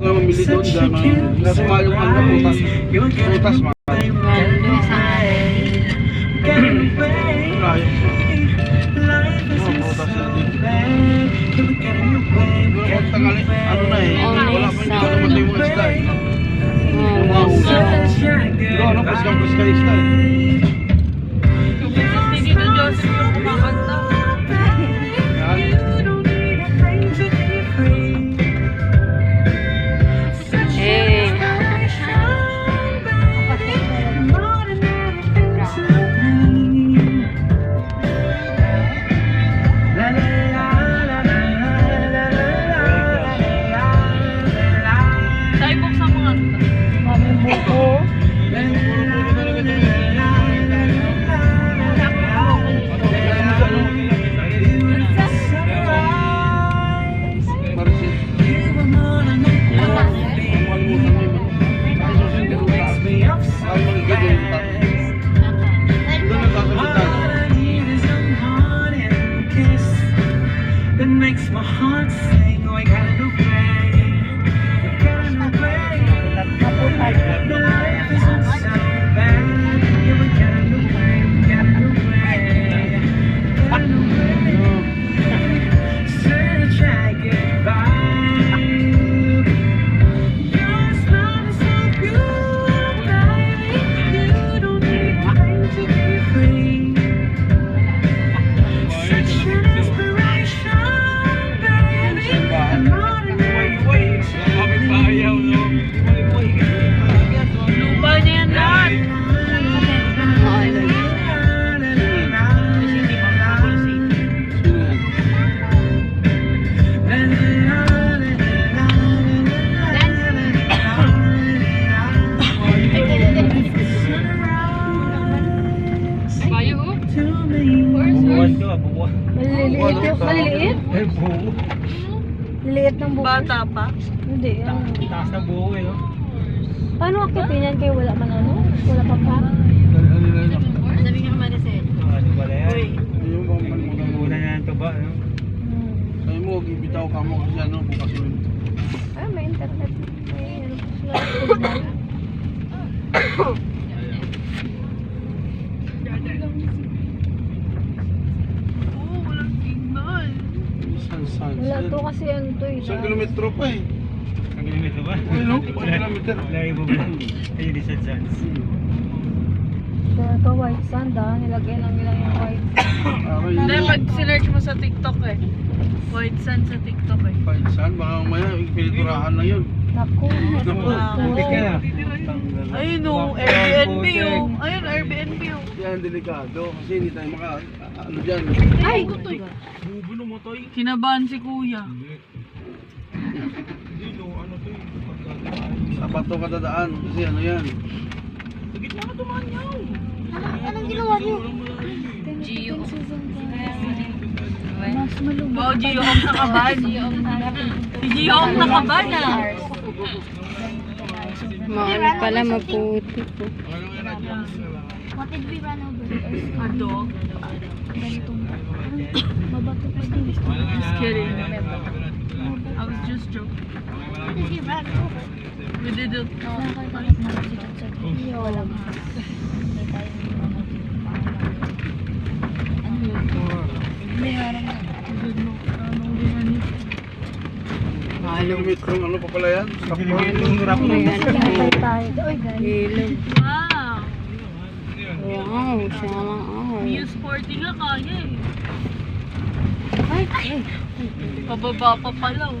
Mamili doon dahil nasa mahal yung ano, putas. Putas, mahal. Ano na eh, wala pa hindi ko naman yung mga isda eh. Ikaw ano, paskang-paska isda eh. Hindi dito Joseph yung kumakanta. Makes my heart sing, oh I gotta go pray, the life isn't so bad, yeah we gotta go pray, such a goodbye, your smile is so good, baby, you don't need a thing to be free, such an inspiration. Lupa niya yan lahat. Bayo ho? Maliliit yung maliliit? Liliit ng buko. Bata pa? Hindi. Taas ng buho eh, no? Paano akitin yan kayo wala man ano? Wala pa pa? Sabi nga Mariset. Ano ba na yan? Yung bang malimutan mo. Una na yan ito ba, no? Sabi mo, ibitaw ka mo kasi ano, bukas yun. Ah, may internet. May ano po sila. Oo, walang signal. Wala to kasi ano to eh. Isang kilometro pa eh. Ang limit ba? Ano? 1 kilometer. Layo mo ba? Ayun, isang chance. Ito white sand ah. Nilagay lang nila yung white sand. Hindi, pag sinerch mo sa TikTok eh. White sand sa TikTok eh. Saan? Baka mamaya, piniturahan lang yun. Naku. Hindi ka na. Ayun o, Airbnb o. Ayun, Airbnb o. Yan, delikado. Kasi hindi tayo ano dyan. Ay! Bubuno mo to eh. Kinabahan si kuya. Hindi, no, ano to eh. Sa bato ka dadaan. Kasi ano yan. Sa gitna ka tumaan yaw. Anong ginawa niyo? Gio. Mas malumot. Wow, Gio ang nakaban. Si Gio ang nakaban ah. Maano pala, maputi po. What did we run over? A dog? Ganitong mabato pa din. Just kidding. I was just joking. What did we run over? We didn't. Nakakalit na si Tatsa. Wala nga. May harang na. Kilometro, ano pa pala yan? Yung rap mo. Pinatay tayo. Uy, ganyan. Ilog. Wow. Wow, sama ako. Mio Sporting nga kaya eh. Ay, ay. Pababa pa pala oh.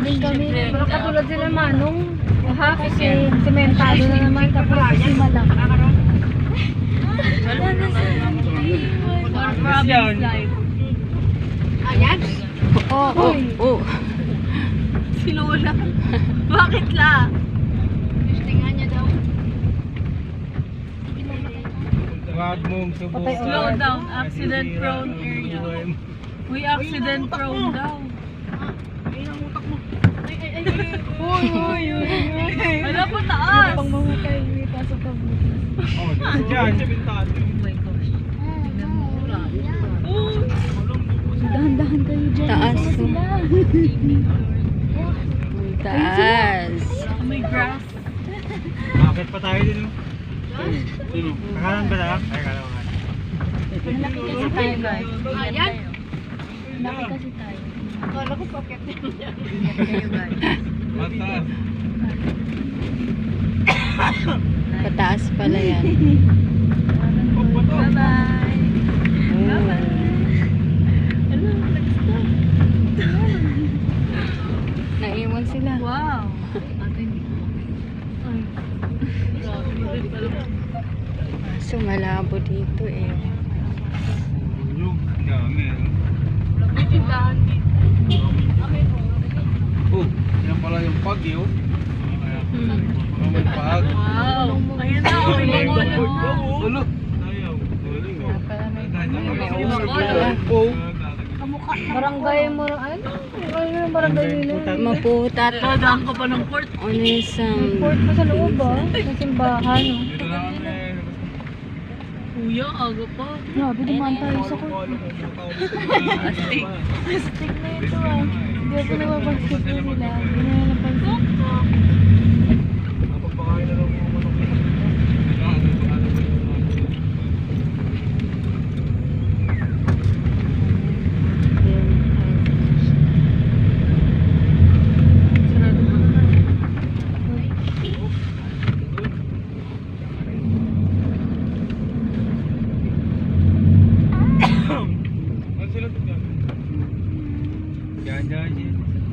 Din kami. Pero katulad sila Manong. Ha, kasi sementado na naman. Tapos sima lang. Province life. Ayan? Oo, oo. Si Lola. Bakit la? Tingnan niya daw. Wag mong subukan. Slow down. Accident prone area. Uy, accident prone daw. Uy, uy, uy. Wala po taas. Pang mamatay. May pasok ka buti. Oh, dyan. Oh my gosh. Tingnan mo. dahan-dahan kayo dyan. Taas. Baka sila. Taas. May grass. Bakit pa tayo din? Sino? Kakalan ba tayo? Ay, kakalan ka. Malaki kasi tayo guys. Ayan. Laki kasi tayo. Akala ko paket Ingat kayo guys. Mataas. Pataas pala yan. Bye-bye. Bye-bye. Hello, let's go. Naiwan sila. Wow. So malabo dito eh. Yung dami. Lapit yung dahan dito. Oh, yan pala yung pag yun. May pag. Wow. Ayan na. Okay na mo. Ulo. May usap pala. Barangay mo, ano? Ano yung barangay nila? Maputat. Dadaan ka pa ng court. Onisang. Port pa sa loob ah. Sa simbahan oh. Kuya, aga pa. Grabe, dumaan tayo sa court. Astig. Stick na ito ah. Hindi ako nababasket nila. Hindi na napansin. Sarado ba naman?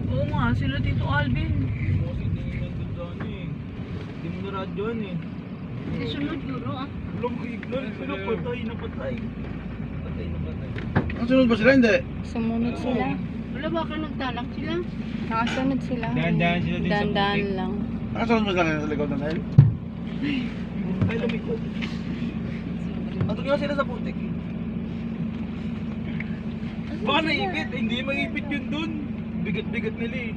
Oo nga, sila Tito Alvin. Sunod yuro ah. Ang sunod ba sila? Hindi. Sumunod sila. Wala ba ka nagtalak sila? Nakasunod sila. Dahan-dahan sila din sa Dahan-dahan putik. lang. Nakasunod mo sila sa likod ng Nile? Ay, lumiko. Ato nga sila sa putik. Baka naipit, hindi maipit yun dun. Bigat-bigat nila eh.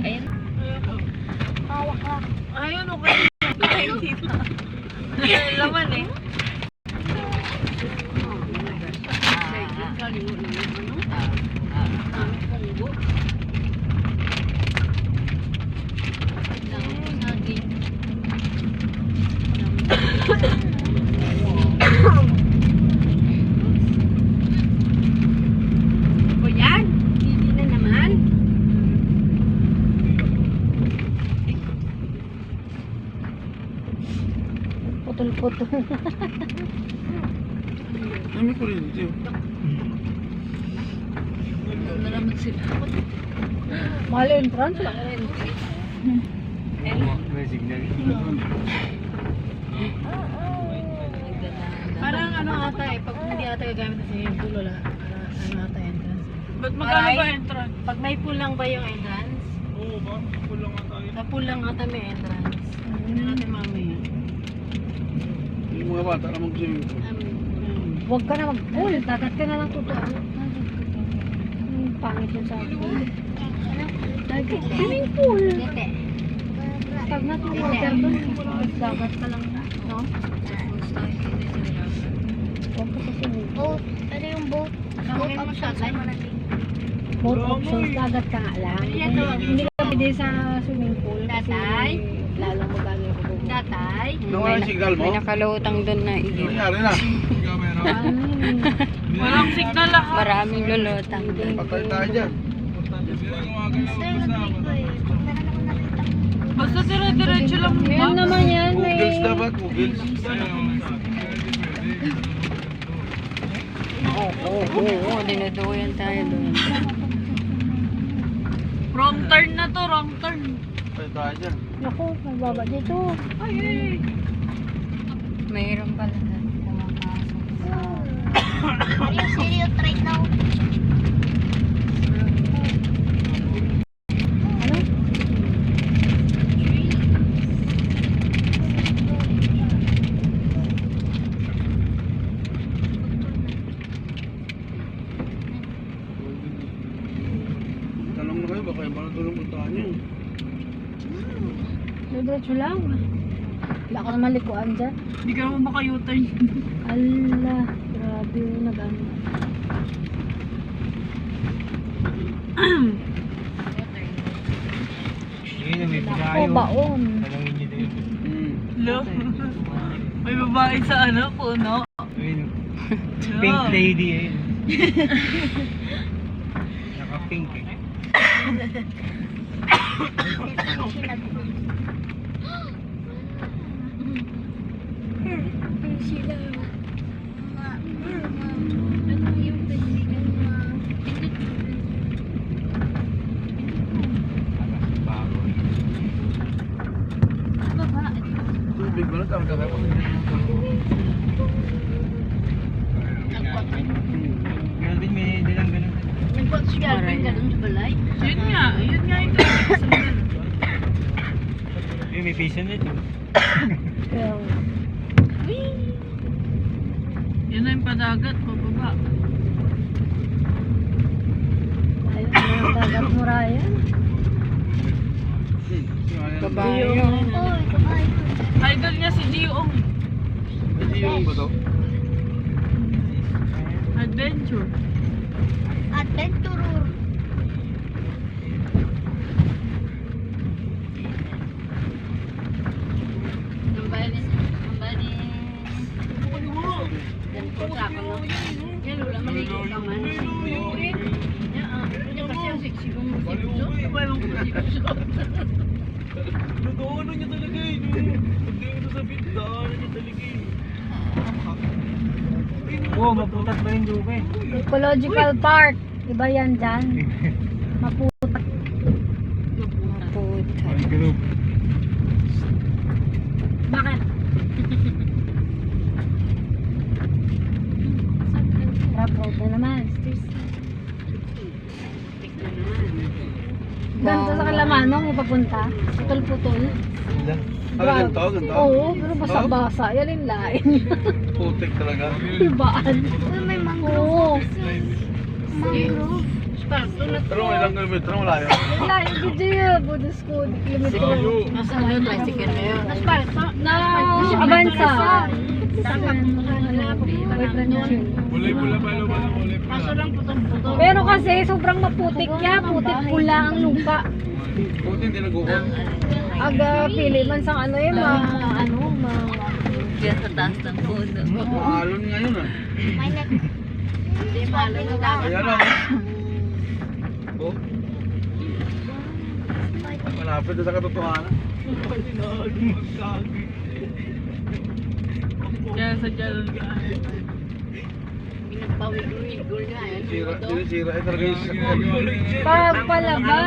Ayun. Hawak ka. Ayun, okay. Ayun dito. Laman eh. O yan? Hindi na naman. Putol-putol. Dami ko rin dito. Nalaman sila. Mahal entrance lang. May signal. Parang ano ata eh, pag hindi ata gagamit na swimming pool, wala. Ano ata entrance. Ba't magkano ba entrance? Pag may pool lang ba yung entrance? Oo ba? Kulang nga tayo. Sa pool lang ata may entrance. Hindi natin mamaya. Yung mga bata na mag-swimming pool. Huwag ka na mag-pool. Dagat ka na lang totoo. Pangit yun sa akin. Dagat. Swimming pool. Tag na ito water doon. Dagat ka lang. No? Huwag ka sa swimming pool. Boat. Ano yung boat? Boat options. Both options. Dagat ka nga lang. Hindi ka pwede sa swimming pool. Kasi Tatay? lalong magano yung kubo. Tatay? Nawala yung signal mo? May nakalutang doon na Ano iyon. nangyari na? Walang signal ah. Maraming lulutang doon. Patay tayo dyan. Sir, nag-try ko eh. Meron ako nakita. Basta dire-diretso lang Meron naman yan. May... Googles dapat, Googles. Oo, dinuduyan tayo doon. Wrong turn na to, wrong turn. Patay tayo dyan. Naku, magbaba dito. Ay, Mayroon pala na pumapasok. Are you serious right now? Ano? Tanong na kayo, baka yung mga tulong puntahan nyo. Diretso lang. Wala ka naman likuan dyan. hindi ka naman maka-U-turn. Ala, grabe yung nag-ano. baon. Tanungin niyo din. Hmm. May babae sa ano, puno. Ayun. Pink lady eh. Naka-pink eh. Tubig ba na tama ka ba? Meron din may dalang ganun. Yun nga yung Yung may piso na ito. Yun na yung padagat, pababa. Ayun na dagat mo, Ryan. Babae. Idol niya si Gioong. Hindi yung ba to? Adventure. Adventurer. Nagawano niya talaga eh. Hindi ko nasabihin, daanan niya talaga eh. Oo, maputat ba yung lupa eh? Ecological Park. Iba yan dyan. Maputak. Puta. group. Bakit? Rough road na naman. Ganito sa Kalamanong ipapunta. Putol-putol. Sila. Ano ganito? Ganito? Oo, pero basa-basa. Yan yung lain. Putik talaga. Ibaan. May mangrove. Pero may ilang kilometro, malayo. Lain ko dyan. Buddhist ko. Kilometro. Nasa ngayon, tricycle na yun. Na Abansa. Boyfriend niya. Kulay pula pa, kulay pula. Kaso lang putong-putong. Pero kasi sobrang maputik niya. Putik pula ang lupa. Puti hindi nag-uot. Aga pili man sa ano yun, Diyan sa taas ng puno. Maalon ngayon ah. Hindi malo na dagat. Ayan ah. Oh. Malapit na sa katotohanan. Kaya sa dyan ka. Sira eh talaga yung Pag palabas.